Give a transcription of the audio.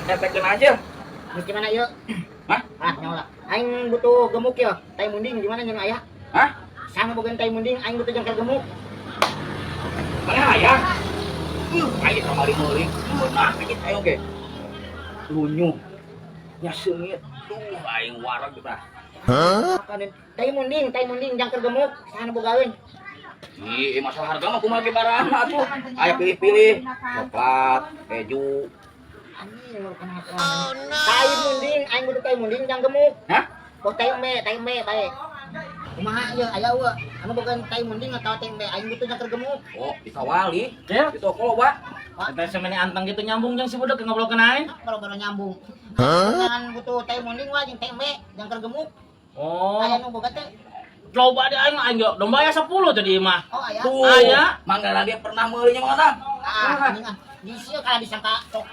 Nyetekin aja. Gimana yuk? Hah? Ah, nyola. Aing butuh gemuk ya. Tai munding gimana nyeun aya? Hah? Sama bogan tai munding aing butuh jangkar gemuk. Mana ayah? Ayo kamari meuling. Nah, dikit ayo ge. Lunyu. Nya seungit. Aing wareg kita. Kanin tai munding jangkar gemuk. Sana bogaeun. Ih, masalah harga mah kumaha ge barang atuh. Aya pilih-pilih. Coklat, keju. Anjing mau kenapa? Oh, no. Tai munding, aing butuh tai munding jangkar gemuk. Hah? Oh tai me bae. Kumaha ieu aya eueuh? Anu bogan tai munding atau tai me aing butuh jangkar gemuk. Oh, di Kawali. Ya, Di toko loba. kita semene antang gitu nyambung jeung si budak ngobrol kenain. Kalau baru nyambung. Jangan butuh tai munding wah jeung tai me jangkar gemuk. Oh, Aya nu boga teh. coba deh aing domba ya 10 tadi mah. Oh aya. Tuh. Aya. Mangga dia pernah meulingnya mana? Ah, ini ah. Di sieu kana disangka coklat.